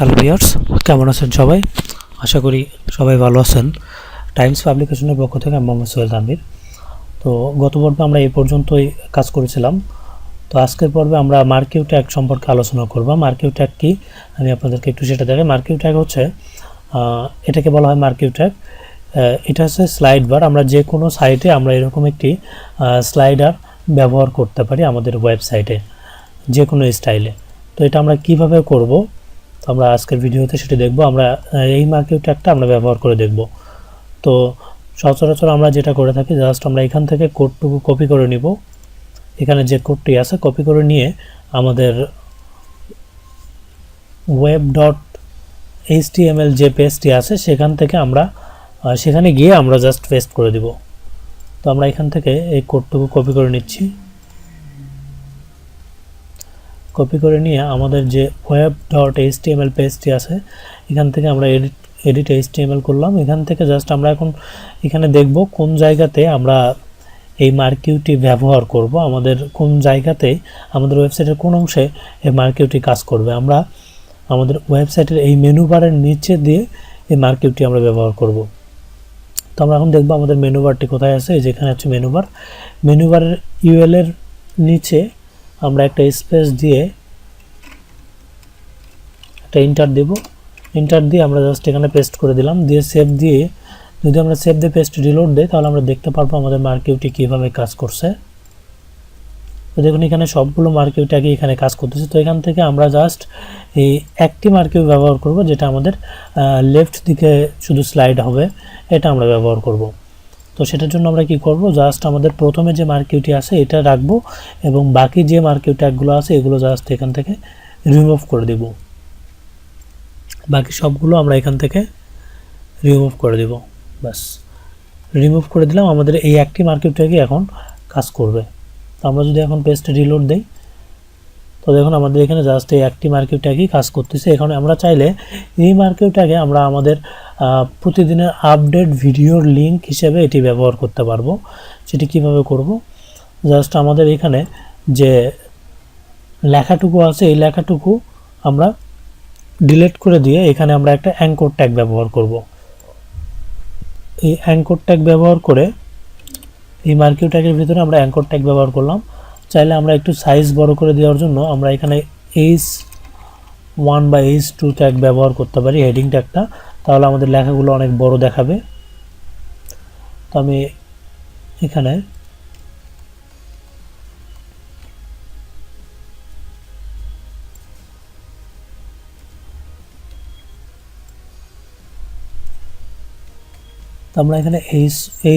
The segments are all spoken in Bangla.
হ্যালো ভিউয়ার্স, কেমন আছেন সবাই? আশা করি সবাই ভালো আছেন। টাইমস পাবলিকেশনের পক্ষ থেকে আমি মোহাম্মদ সোহেল তানভীর। তো গত পর্বে আমরা এই পর্যন্তই কাজ করেছিলাম। তো আজকের পর্বে আমরা মার্কিউ ট্যাগ সম্পর্কে আলোচনা করব। মার্কিউ ট্যাগ কি আমি আপনাদেরকে একটু সেটা দেখাই। মার্কিউ ট্যাগ হচ্ছে এটাকে বলা হয় মার্কিউ ট্যাগ। এটা হচ্ছে স্লাইড বার। আমরা যে কোনো সাইটে আমরা এরকম একটি স্লাইডার ব্যবহার করতে পারি আমাদের ওয়েবসাইটে যে কোনো স্টাইলে। তো এটা আমরা কিভাবে করব আমরা আজকের ভিডিওতে সেটা দেখব। আমরা এই মার্কিউ ট্যাগটা আমরা ব্যবহার করে দেখব। তো সচরাচর আমরা যেটা করে থাকি, জাস্ট আমরা এখান থেকে কোডটুকু কপি করে নিব। এখানে যে কোডটি আছে কপি করে নিয়ে আমাদের web.html যে পেজটি আছে সেখান থেকে আমরা সেখানে গিয়ে আমরা জাস্ট পেস্ট করে দিব। তো আমরা এখান থেকে এই কোডটুকু কপি করে নিচ্ছি। কপি করে নিয়ে আমাদের যে web.html পেজটি আছে এখান থেকে আমরা এডিট html করলাম। এখান থেকে জাস্ট আমরা এখন এখানে দেখব কোন জায়গাতে আমরা এই মার্কিউটি ব্যবহার করব, আমাদের কোন জায়গাতে আমাদের ওয়েবসাইটের কোন অংশে এই মার্কিউটি কাজ করবে। আমরা আমাদের ওয়েবসাইটের এই মেনু বারের নিচে দিয়ে এই মার্কিউটি আমরা ব্যবহার করব। তো আমরা এখন দেখব আমাদের মেনু বারটি কোথায় আছে। এই যেখানে আছে মেনু বার। মেনু বারের ইউএল এর নিচে আমরা একটা স্পেস দিয়ে একটা এন্টার দেব। এন্টার দিয়ে আমরা জাস্ট এখানে পেস্ট করে দিলাম। দিয়ে সেভ দিয়ে যদি আমরা সেভ দিয়ে পেস্ট রিলোড দেই তাহলে আমরা দেখতে পারবো আমাদের মার্কিউটি কিভাবে কাজ করছে। তো দেখুন এখানে সবগুলো মার্কিউটাকে এখানে কাজ করতেছে। তো এখান থেকে আমরা জাস্ট এই একটি মার্কিউ ব্যবহার করব যেটা আমাদের লেফট দিকে শুধু স্লাইড হবে, এটা আমরা ব্যবহার করব। তো সেটার জন্য আমরা কি করব, জাস্ট আমাদের প্রথমে যে মার্কিউটি আছে এটা রাখবো এবং বাকি যে মার্কিউ ট্যাগগুলো আছে এগুলো জাস্ট এখান থেকে রিমুভ করে দেব। বাকি সবগুলো আমরা এখান থেকে রিমুভ করে দেব। বাস রিমুভ করে দিলাম। আমাদের এই একটি মার্কিউ ট্যাগই এখন কাজ করবে। তো আমরা যদি এখন পেজটা রিলোড দেই তো দেখুন আমাদের এখানে জাস্ট এই একটি মার্কিউ ট্যাগই কাজ করতেছে। এখানে আমরা চাইলে এই মার্কিউ ট্যাগে আমরা আমাদের প্রতিদিনের আপডেট ভিডিওর লিঙ্ক হিসেবে এটি ব্যবহার করতে পারবো। সেটি কিভাবে করব, জাস্ট আমাদের এখানে যে লেখাটুকু আছে এই লেখাটুকু আমরা ডিলিট করে দিয়ে এখানে আমরা একটা অ্যাঙ্কর ট্যাগ ব্যবহার করব। এই অ্যাঙ্কর ট্যাগ ব্যবহার করে এই মার্কিউ ট্যাগের ভিতরে আমরা অ্যাঙ্কর ট্যাগ ব্যবহার করলাম। চাইলে আমরা একটু সাইজ বড় করে দেওয়ার জন্য আমরা এখানে h1 বা h2 ট্যাগ ব্যবহার করতে পারি, হেডিং ট্যাগটা, তাহলে আমাদের লেখাগুলো অনেক বড় দেখাবে। তো আমি এখানে আমরা এখানে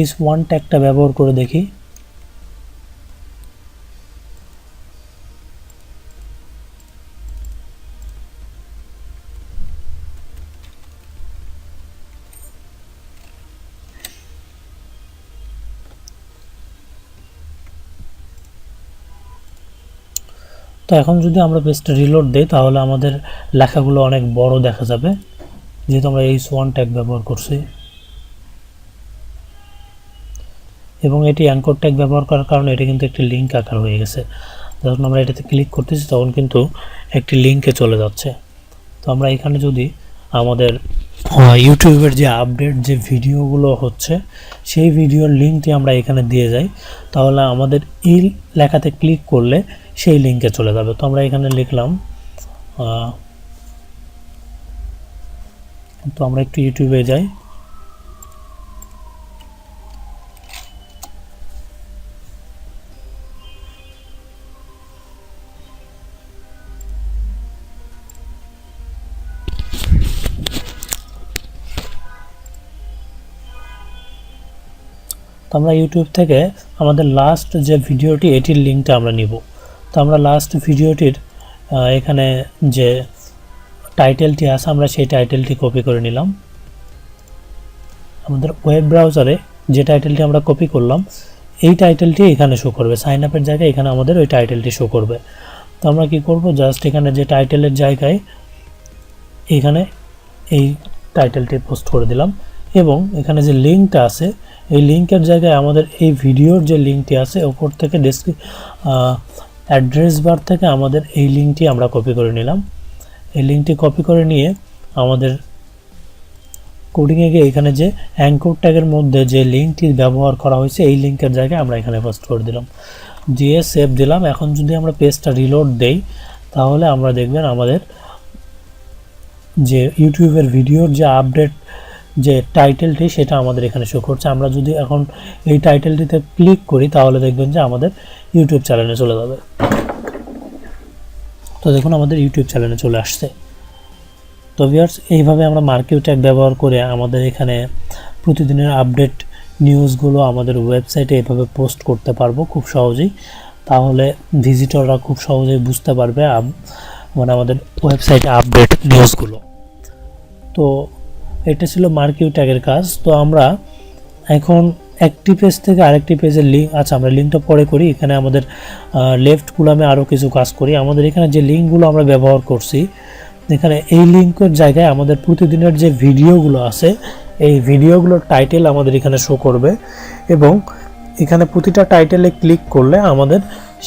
h1 ট্যাগটা ব্যবহার করে দেখি। তো এখন যদি আমরা পেজটা রিলোড দেই তাহলে আমাদের লেখাগুলো অনেক বড় দেখা যাবে যেহেতু আমরা h1 ট্যাগ ব্যবহার করছি। এবং এটি অ্যাঙ্কর ট্যাগ ব্যবহার করার কারণে এটা কিন্তু একটি লিঙ্ক আকার হয়ে গেছে। যখন আমরা এটাতে ক্লিক করতেছি তখন কিন্তু একটি লিঙ্কে চলে যাচ্ছে। তো আমরা এখানে যদি আমাদের ইউটিউবের যে আপডেট যে ভিডিওগুলো হচ্ছে সেই ভিডিওর লিঙ্কটি আমরা এখানে দিয়ে যাই তাহলে আমাদের এই লেখাতে ক্লিক করলে সেই লিঙ্কে চলে যাবে। তো আমরা এখানে লিখলাম, তো আমরা একটু ইউটিউবে যাই। তো আমরা ইউটিউব থেকে আমাদের লাস্ট যে ভিডিওটি এটির লিঙ্কটা আমরা নিব। তো আমরা লাস্ট ভিডিওটির এখানে যে টাইটেলটি আছে আমরা সেই টাইটেলটি কপি করে নিলাম। আমাদের ওয়েব ব্রাউজারে যে টাইটেলটি আমরা কপি করলাম এই টাইটেলটি এখানে শো করবে। সাইন আপের জায়গায় এখানে আমাদের ওই টাইটেলটি শো করবে। তো আমরা কি করব, জাস্ট এখানে যে টাইটেলের জায়গায় এখানে এই টাইটেলটি পোস্ট করে দিলাম এবং এখানে যে লিঙ্কটা আছে এই লিঙ্কের জায়গায় আমাদের এই ভিডিওর যে লিঙ্কটি আছে উপর থেকে অ্যাড্রেস বার থেকে আমাদের এই লিঙ্কটি আমরা কপি করে নিলাম এই লিঙ্কটি কপি করে নিয়ে আমাদের কোডিংয়ে গিয়ে এখানে যে অ্যাঙ্কর ট্যাগের মধ্যে যে লিঙ্কটি ব্যবহার করা হয়েছে এই লিঙ্কের জায়গায় আমরা এখানে পোস্ট করে দিলাম, দিয়ে সেভ দিলাম। এখন যদি আমরা পেজটা রিলোড দেই তাহলে আমরা দেখবেন আমাদের যে ইউটিউবের ভিডিওর যে আপডেট যে টাইটেলটি সেটা আমাদের এখানে শো করছে। আমরা যদি এখন এই টাইটেলটিতে ক্লিক করি তাহলে দেখবেন যে আমাদের ইউটিউব চ্যানেলে চলে যাবে। তো দেখুন আমাদের ইউটিউব চ্যানেলে চলে আসছে। তো ভিউয়ার্স, এইভাবে আমরা মার্কিউ ট্যাগ ব্যবহার করে আমাদের এখানে প্রতিদিনের আপডেট নিউজগুলো আমাদের ওয়েবসাইটে এভাবে পোস্ট করতে পারবো খুব সহজেই। তাহলে ভিজিটররা খুব সহজেই বুঝতে পারবে মানে আমাদের ওয়েবসাইটে আপডেট নিউজগুলো। তো এটা ছিল মার্কিউ ট্যাগের কাজ। তো আমরা এখন একটি পেজ থেকে আরেকটি পেজের লিঙ্ক, আচ্ছা আমরা লিঙ্কটা পরে করি। এখানে আমাদের লেফট কলামে আরও কিছু কাজ করি। আমাদের এখানে যে লিঙ্কগুলো আমরা ব্যবহার করছি, এখানে এই লিঙ্কের জায়গায় আমাদের প্রতিদিনের যে ভিডিওগুলো আছে এই ভিডিওগুলোর টাইটেল আমাদের এখানে শো করবে, এবং এখানে প্রতিটা টাইটেলে ক্লিক করলে আমাদের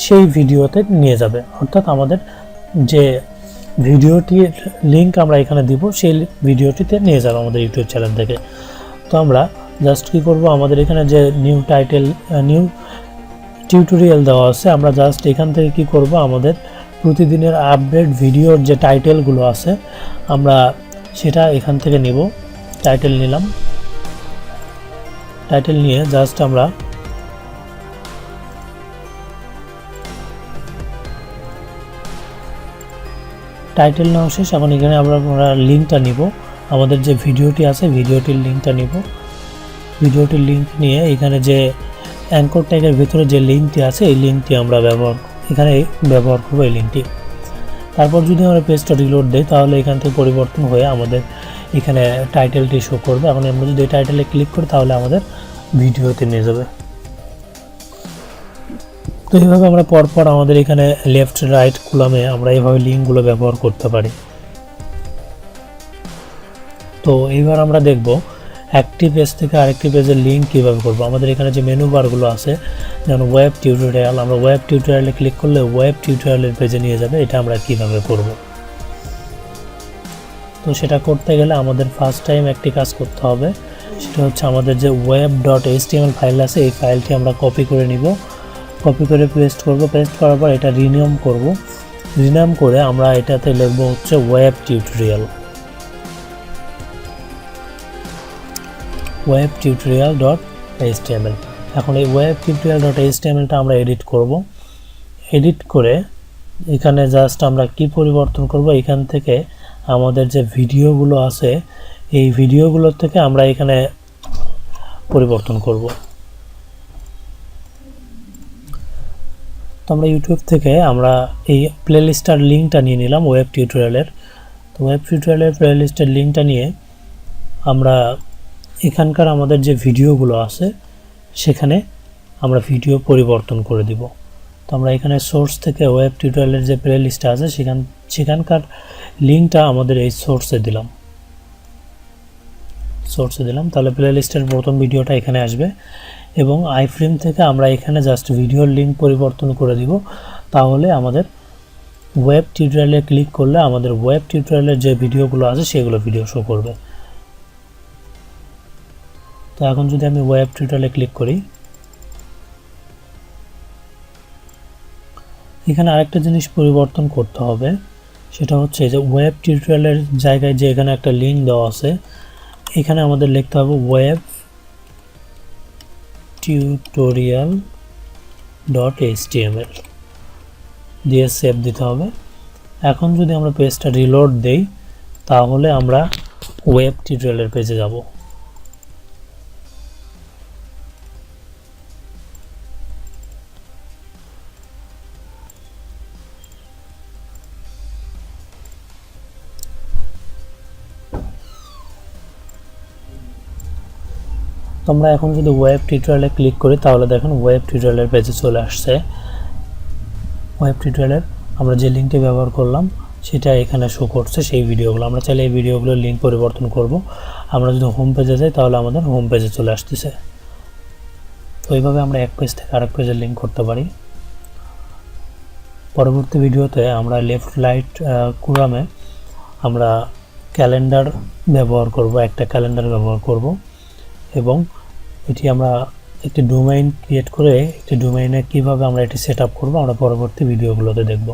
সেই ভিডিওতে নিয়ে যাবে। অর্থাৎ আমাদের যে ভিডিওটির লিঙ্ক আমরা এখানে দিব সেই ভিডিওটিতে নিয়ে যাবে আমাদের ইউটিউব চ্যানেল থেকে। তো আমরা জাস্ট কী করব, আমাদের এখানে যে নিউ টিউটোরিয়াল দেওয়া আছে, আমরা জাস্ট এখান থেকে কি করব, আমাদের প্রতিদিনের আপডেট ভিডিওর যে টাইটেলগুলো আছে আমরা সেটা এখান থেকে নিব। টাইটেল নিলাম, টাইটেল নিয়ে জাস্ট আমরা টাইটেল নেওয়া শেষ। এখন এখানে আমরা লিঙ্কটা নিব, আমাদের যে ভিডিওটি আছে ভিডিওটির লিঙ্কটা নিব। ভিডিওটির লিঙ্ক নিয়ে এখানে যে অ্যাঙ্কর ট্যাগের ভিতরে যে লিঙ্কটি আছে এই লিঙ্কটি আমরা এখানে ব্যবহার করব এই লিঙ্কটি। তারপর যদি আমরা পেজটা রিলোড দিই তাহলে এখান থেকে পরিবর্তন হয়ে আমাদের এখানে টাইটেলটি শো করবে। এখন আমরা যদি এই টাইটেলে ক্লিক করি তাহলে আমাদের ভিডিওতে নিয়ে যাবে। তো এইভাবে আমরা পরপর আমাদের এখানে লেফট রাইট কলামে আমরা এইভাবে লিঙ্কগুলো ব্যবহার করতে পারি। তো এইবার আমরা দেখব একটি পেজ থেকে আরেকটি পেজের লিঙ্ক কীভাবে করব। আমাদের এখানে যে মেনু বারগুলো আছে, যেমন ওয়েব টিউটোরিয়াল, আমরা ওয়েব টিউটোরিয়ালে ক্লিক করলে ওয়েব টিউটোরিয়ালের পেজে নিয়ে যাবে। এটা আমরা কীভাবে করব, তো সেটা করতে গেলে আমাদের ফার্স্ট টাইম একটি কাজ করতে হবে। সেটা হচ্ছে আমাদের যে web.html ফাইল আছে এই ফাইলটি আমরা কপি করে নিব, কপি করে পেস্ট করব। পেস্ট করার পর এটা রিনেম করব। রিনেম করে আমরা এটাতে লিখব হচ্ছে ওয়েব টিউটোরিয়াল.html। এখন এই ওয়েব টিউটোরিয়াল.htmlটা আমরা এডিট করব। এডিট করে এখানে জাস্ট আমরা কি পরিবর্তন করব, এখান থেকে আমাদের যে ভিডিওগুলো আছে এই ভিডিওগুলোর থেকে আমরা এখানে পরিবর্তন করব। তো আমরা ইউটিউব থেকে আমরা এই প্লেলিস্টার লিঙ্কটা নিয়ে নিলাম ওয়েব টিউটোরিয়ালের। তো ওয়েব টিউটোরিয়ালের প্লেলিস্টের লিঙ্কটা নিয়ে আমরা এখানকার আমাদের যে ভিডিওগুলো আছে সেখানে আমরা ভিডিও পরিবর্তন করে দিব। তো আমরা এখানে সোর্স থেকে ওয়েব টিউটোরিয়ালের যে প্লেলিস্টটা আছে সেখানকার লিঙ্কটা আমাদের এই সোর্সে দিলাম। তাহলে প্লেলিস্টের প্রথম ভিডিওটা এখানে আসবে, এবং আইফ্রেম থেকে আমরা এখানে জাস্ট ভিডিওর লিঙ্ক পরিবর্তন করে দিব। তাহলে আমাদের ওয়েব টিউটোরিয়ালে ক্লিক করলে আমাদের ওয়েব টিউটোরিয়ালের যে ভিডিওগুলো আছে সেগুলো ভিডিও শো করবে। তো এখন যদি আমি ওয়েব টিউটোরিয়ালে ক্লিক করি, এখানে আরেকটা জিনিস পরিবর্তন করতে হবে। সেটা হচ্ছে যে ওয়েব টিউটোরিয়ালের জায়গায় যে এখানে একটা লিঙ্ক দেওয়া আছে এখানে আমাদের লিখতে হবে ওয়েব টিউটোরিয়াল.html দিয়ে সেভ দিতে হবে। এখন যদি আমরা পেজটা রিলোড দেই তাহলে আমরা ওয়েব টিউটোরিয়ালের পেজে যাব। তোমরা এখন যদি ওয়েব টিউটোরিয়ালে ক্লিক করি তাহলে দেখুন ওয়েব টিউটোরিয়ালের পেজে চলে আসছে। ওয়েব টিউটোরিয়ালের আমরা যে লিঙ্কটি ব্যবহার করলাম সেটা এখানে শো করছে সেই ভিডিওগুলো। আমরা চাইলে এই ভিডিওগুলোর লিঙ্ক পরিবর্তন করব। আমরা যদি হোম পেজে যাই তাহলে আমাদের হোম পেজে চলে আসতেছে। তো এইভাবে আমরা এক পেজ থেকে আরেক পেজের লিঙ্ক করতে পারি। পরবর্তী ভিডিওতে আমরা লেফট রাইট কলামে আমরা ক্যালেন্ডার ব্যবহার করব, একটা ক্যালেন্ডার ব্যবহার করব এবং এটি আমরা একটি ডোমেইন ক্রিয়েট করে একটি ডোমেইনে কীভাবে আমরা এটি সেট আপ করবো আমরা পরবর্তী ভিডিওগুলোতে দেখব।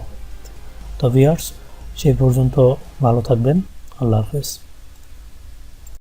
তো ভিউয়ার্স, সেই পর্যন্ত ভালো থাকবেন। আল্লাহ হাফেজ।